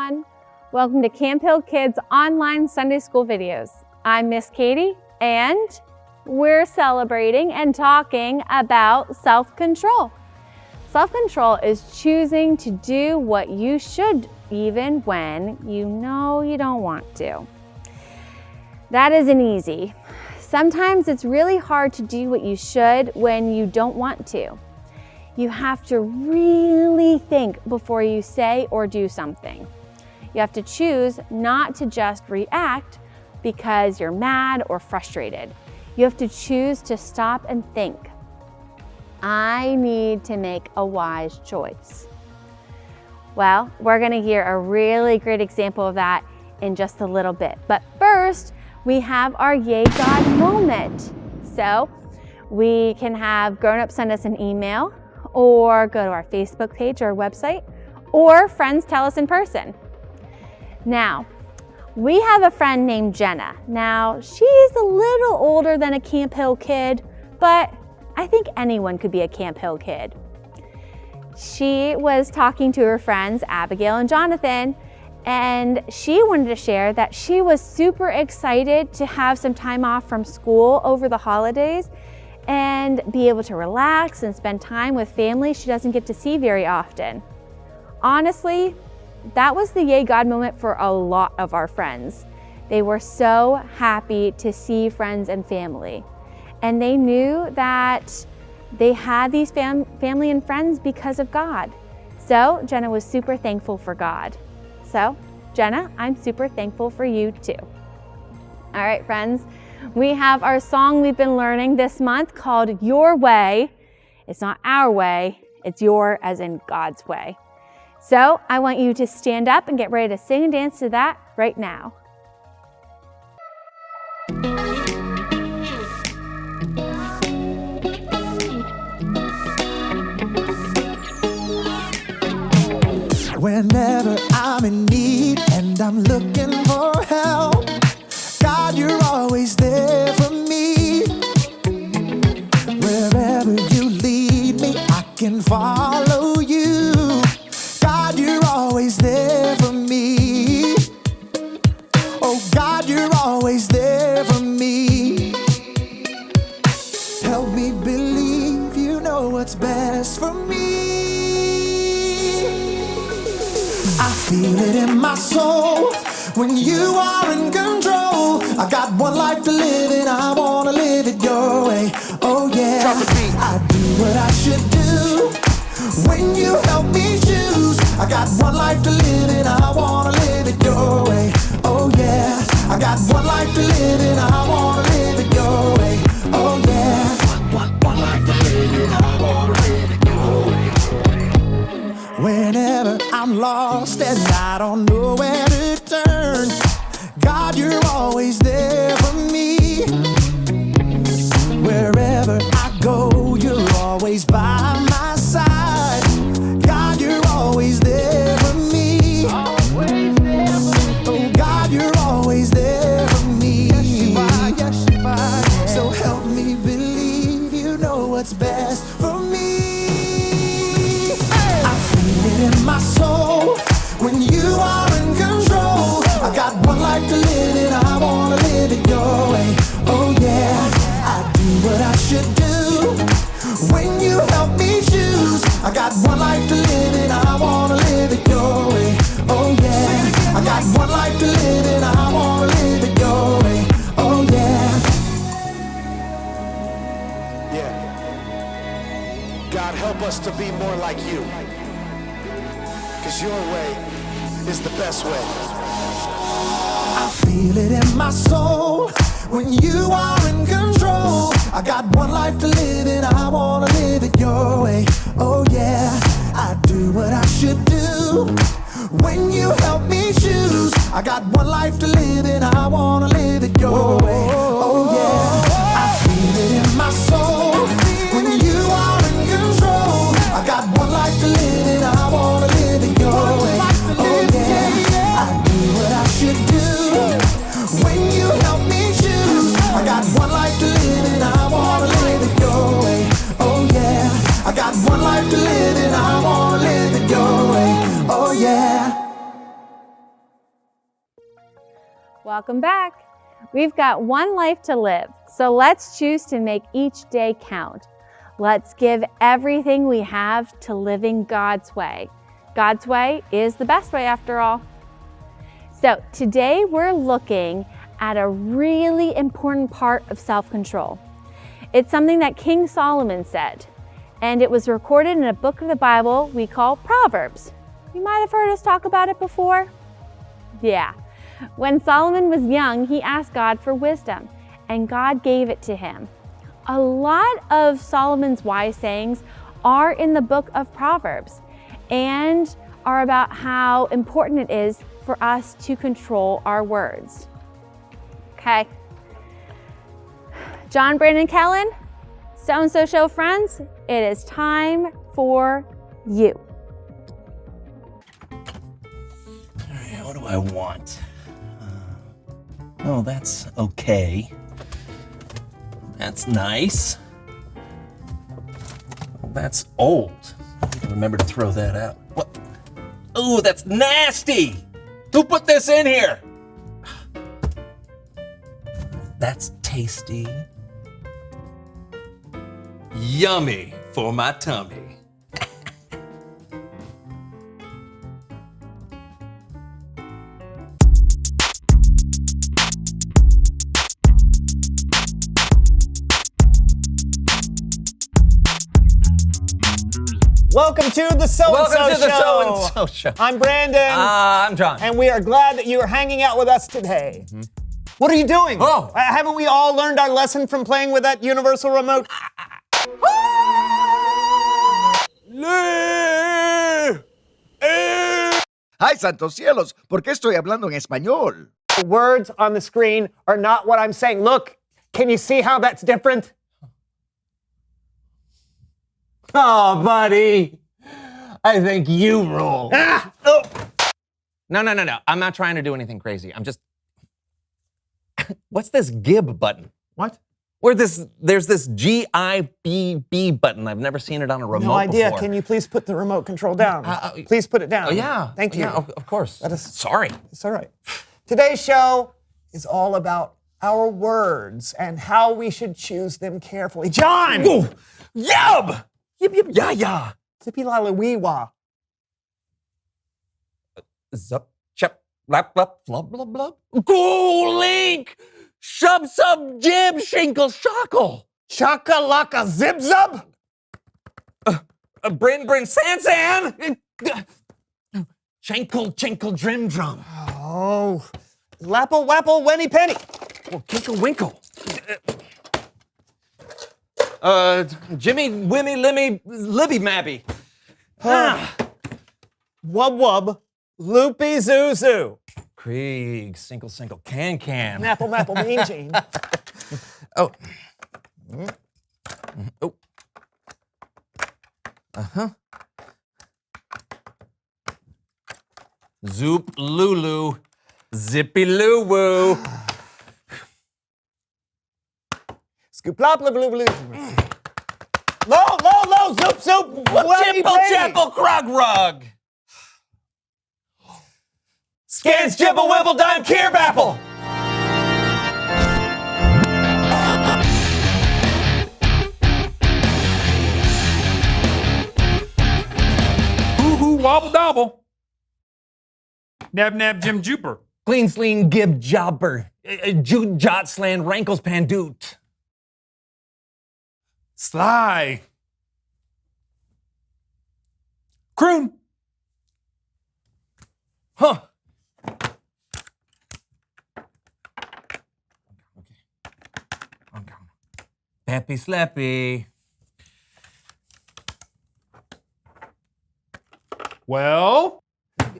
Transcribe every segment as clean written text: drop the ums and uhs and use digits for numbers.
everyone. Welcome to Camp Hill Kids online Sunday school videos. I'm Miss Katie and we're celebrating and talking about self-control. Self-control is choosing to do what you should even when you know you don't want to. That isn't easy. Sometimes it's really hard to do what you should when you don't want to. You have to really think before you say or do something. You have to choose not to just react because you're mad or frustrated. You have to choose to stop and think. I need to make a wise choice. Well, we're going to hear a really great example of that in just a little bit. But first, we have our Yay God moment. So we can have grown-ups send us an email, or go to our Facebook page or website, or friends tell us in person. Now, we have a friend named Jenna. Now, she's a little older than a Camp Hill kid, but I think anyone could be a Camp Hill kid. She was talking to her friends, Abigail and Jonathan, and she wanted to share that she was super excited to have some time off from school over the holidays and be able to relax and spend time with family she doesn't get to see very often. Honestly, that was the Yay God moment for a lot of our friends. They were so happy to see friends and family. And they knew that they had these family and friends because of God. So Jenna was super thankful for God. So Jenna, I'm super thankful for you too. All right, friends. We have our song we've been learning this month called Your Way. It's not our way, it's your as in God's way. So I want you to stand up and get ready to sing and dance to that right now. Whenever I'm in need and I'm looking for help, God, you're always there for me. Wherever you lead me, I can follow you. God, you're always there for me. Oh, God, you're always there for me. Help me believe you know what's best for me. I feel it in my soul when you are in control. I got one life to live and I wanna live it your way. Oh yeah, I do what I should do when you help me choose. I got one life to live and I wanna live it your way. Oh yeah, I got one life to live and I wanna live it your way. Oh yeah, one life to live and I wanna live it your way. Whenever I'm lost and I don't know where to turn, God, you're always there for me. Wherever I go, you're always by my side. God, you're always there for me. Oh, God, you're always there for me. Yes, you are. So help me believe you know what's best for me. I feel it in my soul when you are in control. I got one life to live and I wanna live it your way. Oh yeah, I do what I should do when you help me choose. I got one life to live and I wanna live it your way. Oh yeah, I got one life to live and I wanna live it your way. Oh yeah. Yeah. God, help us to be more like you, 'cause your way is the best way. I feel it in my soul when you are in control. I got one life to live and I wanna live it your way. Oh yeah, I do what I should do when you help me choose. I got one life to live and I wanna live it your way. Oh yeah, I feel it in my soul when you are in control. I got one life to live and I wanna live it your way. Oh yeah, I do what I should do when you help me choose. I got one life to live and I wanna live it your way. Oh yeah, I got one life to live and I wanna live it your way. Oh yeah. Welcome back. We've got one life to live, so let's choose to make each day count. Let's give everything we have to living God's way. God's way is the best way after all. So today we're looking at a really important part of self-control. It's something that King Solomon said, and it was recorded in a book of the Bible we call Proverbs. You might have heard us talk about it before. Yeah. When Solomon was young, he asked God for wisdom, and God gave it to him. A lot of Solomon's wise sayings are in the book of Proverbs and are about how important it is for us to control our words. Okay. John, Brandon, Kellen, So-and-so Show friends, it is time for you. All right, what do I want? Oh, that's okay. That's nice. Well, that's old. I need to remember to throw that out. What? Oh, that's nasty! Who put this in here? That's tasty. Yummy for my tummy. Welcome to the So-and-so Show. I'm Brandon. I'm John. And we are glad that you are hanging out with us today. What are you doing? Oh. Haven't we all learned our lesson from playing with that universal remote? ¡Ay, santos cielos! ¿Por qué estoy hablando en español? The words on the screen are not what I'm saying. Look, can you see how that's different? Oh, buddy. I think you rule. No. I'm not trying to do anything crazy. I'm just... What's this gib button? What? There's this G-I-B-B button. I've never seen it on a remote No idea. before. Can you please put the remote control down? Please put it down. Oh, yeah. Thank you. Yeah, of course. That is- Sorry. It's all right. Today's show is all about our words and how we should choose them carefully. John! Ooh, yub! Yip, yip, ya, ya. Zippy lala wee wah. Zup, chup, lap, lap, flub, blub, blub. Go, Link! Shub, sub, jib, shinkle, shockle. Chaka laka zip zub? Bryn, san. Shankle, chinkle, drim, drum. Oh, lapple, wapple, wenny, penny. Oh, kinkle, winkle. Jimmy, Wimmy, Limmy, Libby, Mabby. Wub wub, loopy zoo zoo. Krieg, sinkle, can. Napple, mapple, mean gene. Oh. Oh. Uh-huh. Zoop, Lulu, zippy loo woo. Scoop, lop, lip, lip, lip. Low, zoop, zoop. wenny, Chipple, penny. chapple, crog, rug. Scans, jibble, wibble, dime, keer, bapple. Hoo-hoo, wobble-dobble. Nab-nab, Jim Jooper. Clean, sleen, gib, jobber. Joot, jot, slan, rankles, pandoot. Sly. Croon. Huh. Okay. Peppy Slappy. Well,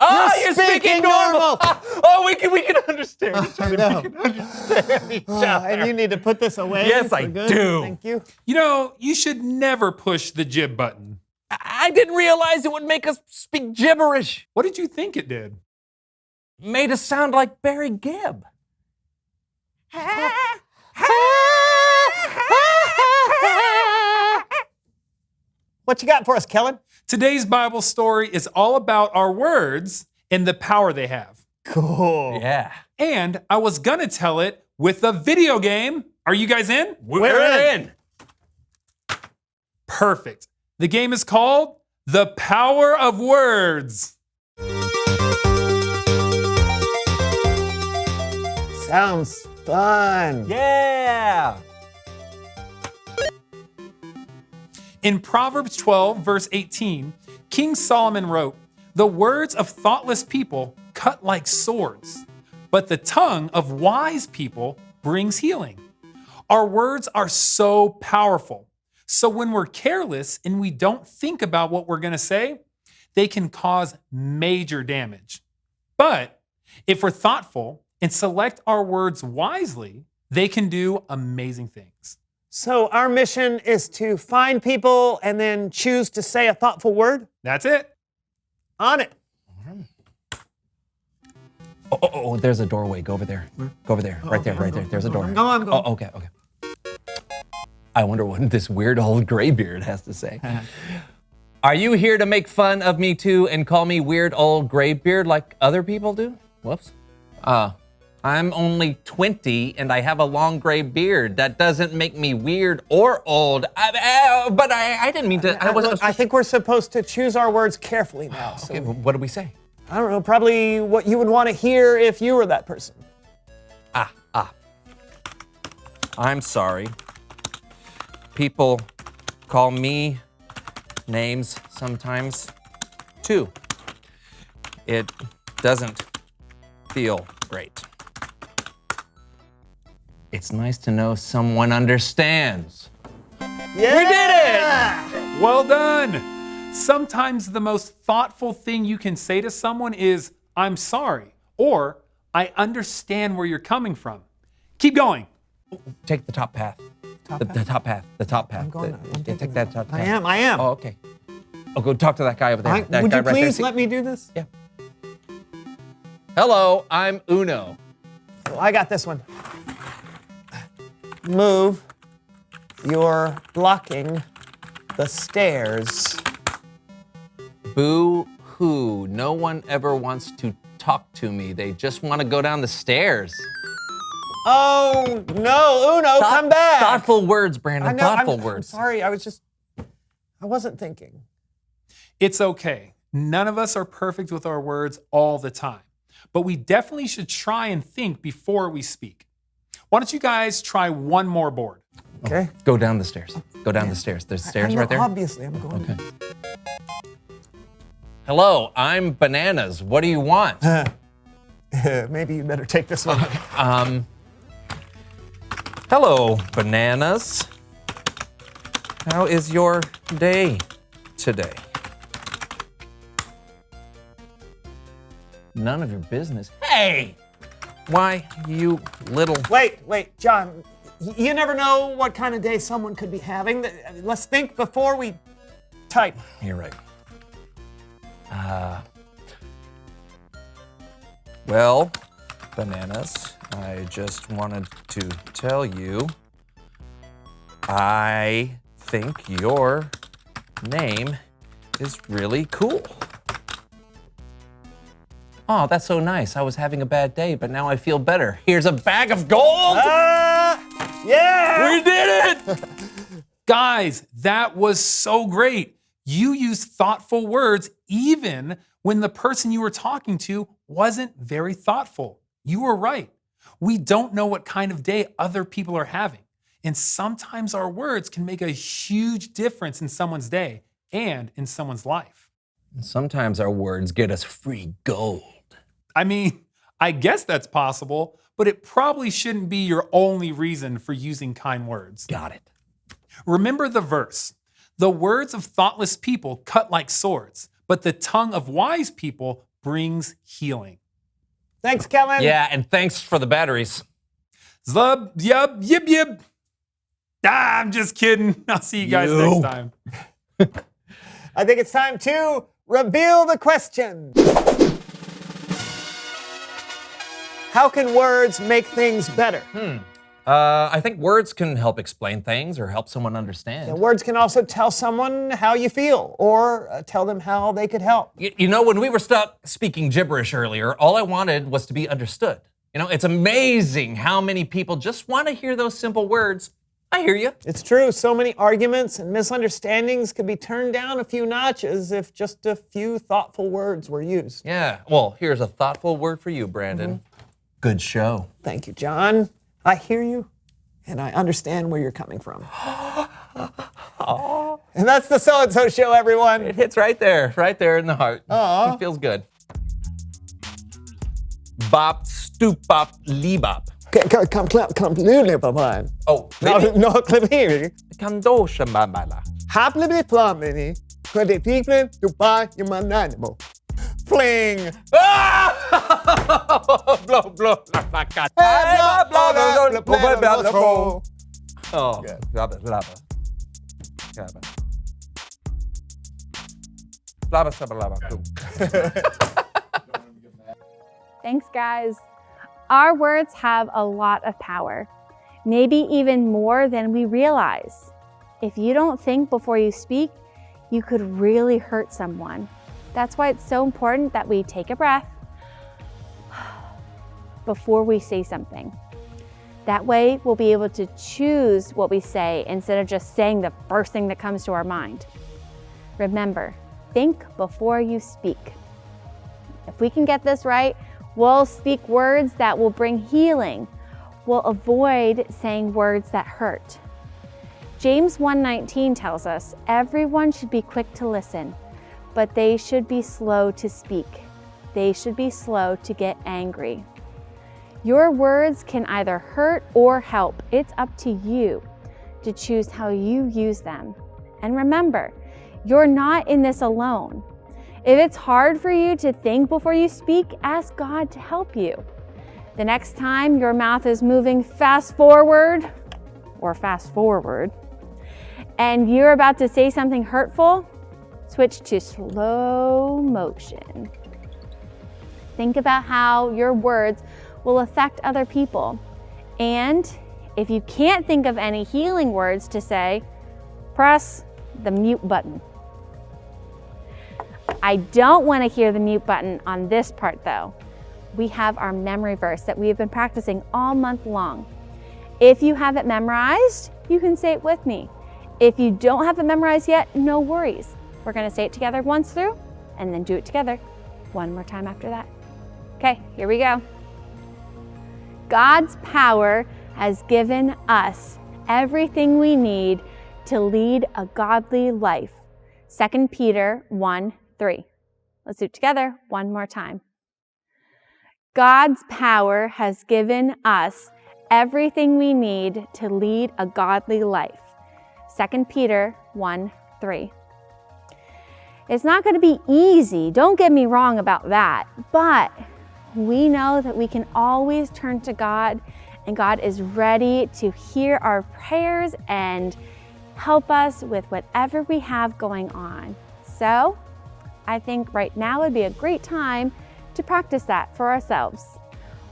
You're speaking normal. Oh, we can understand each other. know. We can understand each other. And you need to put this away. Yes, for I good. do. Thank you. you know, you should never push the jib button. I didn't realize it would make us speak gibberish. What did you think it did? Made us sound like Barry Gibb. What you got for us, Kellen? Today's Bible story is all about our words and the power they have. Cool. Yeah. And I was gonna tell it with a video game. Are you guys in? We're in. Perfect. The game is called The Power of Words. Sounds fun. Yeah. In Proverbs 12, verse 18, King Solomon wrote, "The words of thoughtless people cut like swords, but the tongue of wise people brings healing." Our words are so powerful. So when we're careless and we don't think about what we're going to say, they can cause major damage. But if we're thoughtful and select our words wisely, they can do amazing things. So our mission is to find people and then choose to say a thoughtful word? That's it. On it. Oh, there's a doorway. Go over there. Go over there. Right there. There's a door. I'm going. Oh, okay. I wonder what this weird old graybeard has to say. Are you here to make fun of me too and call me weird old graybeard like other people do? Whoops. I'm only 20 and I have a long gray beard. That doesn't make me weird or old. But I didn't mean to. I think we're supposed to choose our words carefully now. So Okay, what did we say? I don't know, probably what you would want to hear if you were that person. I'm sorry. People call me names sometimes too. It doesn't feel great. It's nice to know someone understands. Yeah! We did it! Well done. Sometimes the most thoughtful thing you can say to someone is, "I'm sorry," or "I understand where you're coming from." Keep going. Take the top path. The top path. I'm going. I'm taking Take that top path. I am. Oh, okay. Oh, go talk to that guy over there. That Would guy you right there. please See- let me do this? Yeah. Hello, I'm Uno. Well, I got this one. Move. You're blocking the stairs. Boo hoo. No one ever wants to talk to me. They just want to go down the stairs. Oh, no, Uno, come back. Thoughtful words, Brandon. I know, Thoughtful I'm words. sorry, I wasn't thinking. It's okay. None of us are perfect with our words all the time, but we definitely should try and think before we speak. Why don't you guys try one more board? Okay. Go down the stairs. Go down the stairs. There's stairs I know, right there. Obviously, I'm going. Okay. Hello, I'm Bananas. What do you want? Maybe you better take this one. Hello, Bananas. How is your day today? None of your business. Hey! Why, you little... Wait, John. You never know what kind of day someone could be having. Let's think before we type. You're right. Well, Bananas, I just wanted to tell you, I think your name is really cool. Oh, that's so nice. I was having a bad day, but now I feel better. Here's a bag of gold. Yeah! We did it! Guys, that was so great. You used thoughtful words even when the person you were talking to wasn't very thoughtful. You were right. We don't know what kind of day other people are having. And sometimes our words can make a huge difference in someone's day and in someone's life. Sometimes our words get us free gold. I mean, I guess that's possible, but it probably shouldn't be your only reason for using kind words. Got it. Remember the verse. The words of thoughtless people cut like swords, but the tongue of wise people brings healing. Thanks, Kellen. Yeah, and thanks for the batteries. Zlub, yub, yib, yib. I'm just kidding. I'll see you guys next time. I think it's time to reveal the question. How can words make things better? I think words can help explain things or help someone understand. And words can also tell someone how you feel or tell them how they could help. You know, when we were stuck speaking gibberish earlier, all I wanted was to be understood. You know, it's amazing how many people just want to hear those simple words. I hear you. It's true. So many arguments and misunderstandings could be turned down a few notches if just a few thoughtful words were used. Yeah. Well, here's a thoughtful word for you, Brandon. Good show. Thank you, John. I hear you, and I understand where you're coming from. And that's the So-and-So Show, everyone. It hits right there in the heart. It feels good. Bop, stoop, bop, leebop. Come, Oh, no, clip here. Kandosha babala. Happily plumbly, could the people to buy your mananimo. Fling. Blow, blow, la cat. Oh, lava, lava. Lava, lava, lava. Thanks, guys. Our words have a lot of power, maybe even more than we realize. If you don't think before you speak, you could really hurt someone. That's why it's so important that we take a breath before we say something. That way, we'll be able to choose what we say instead of just saying the first thing that comes to our mind. Remember, think before you speak. If we can get this right, we'll speak words that will bring healing. We'll avoid saying words that hurt. James 1:19 tells us, everyone should be quick to listen, but they should be slow to speak. They should be slow to get angry. Your words can either hurt or help. It's up to you to choose how you use them. And remember, you're not in this alone. If it's hard for you to think before you speak, ask God to help you. The next time your mouth is moving fast forward, and you're about to say something hurtful, switch to slow motion. Think about how your words will affect other people. And if you can't think of any healing words to say, press the mute button. I don't want to hear the mute button on this part though. We have our memory verse that we have been practicing all month long. If you have it memorized, you can say it with me. If you don't have it memorized yet, no worries. We're going to say it together once through and then do it together one more time after that. Okay, here we go. God's power has given us everything we need to lead a godly life. 2 Peter 1:3. Let's do it together one more time. God's power has given us everything we need to lead a godly life. 2 Peter 1:3. It's not going to be easy, don't get me wrong about that, but we know that we can always turn to God, and God is ready to hear our prayers and help us with whatever we have going on. So I think right now would be a great time to practice that for ourselves.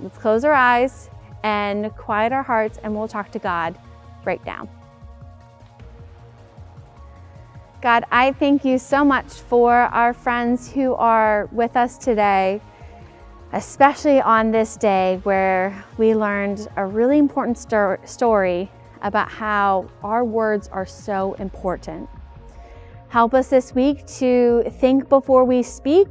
Let's close our eyes and quiet our hearts, and we'll talk to God right now. God, I thank you so much for our friends who are with us today, especially on this day where we learned a really important story about how our words are so important. Help us this week to think before we speak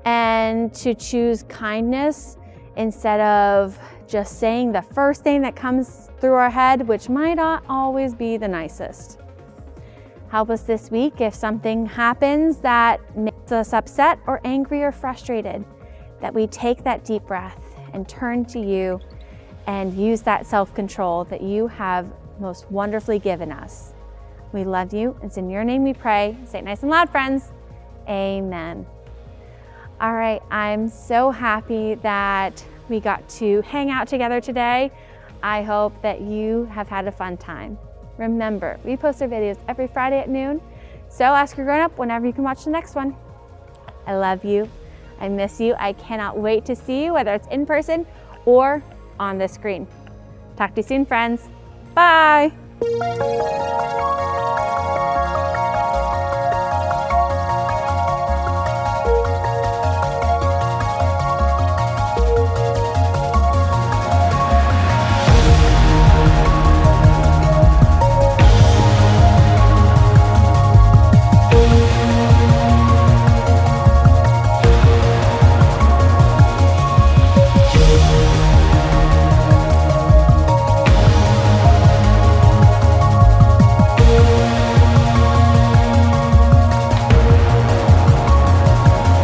and to choose kindness instead of just saying the first thing that comes through our head, which might not always be the nicest. Help us this week if something happens that makes us upset or angry or frustrated, that we take that deep breath and turn to you and use that self-control that you have most wonderfully given us. We love you. It's in your name we pray. Say it nice and loud, friends. Amen. All right, I'm so happy that we got to hang out together today. I hope that you have had a fun time. Remember, we post our videos every Friday at noon, so ask your grown-up whenever you can watch the next one. I love you. I miss you. I cannot wait to see you, whether it's in person or on the screen. Talk to you soon, friends. Bye.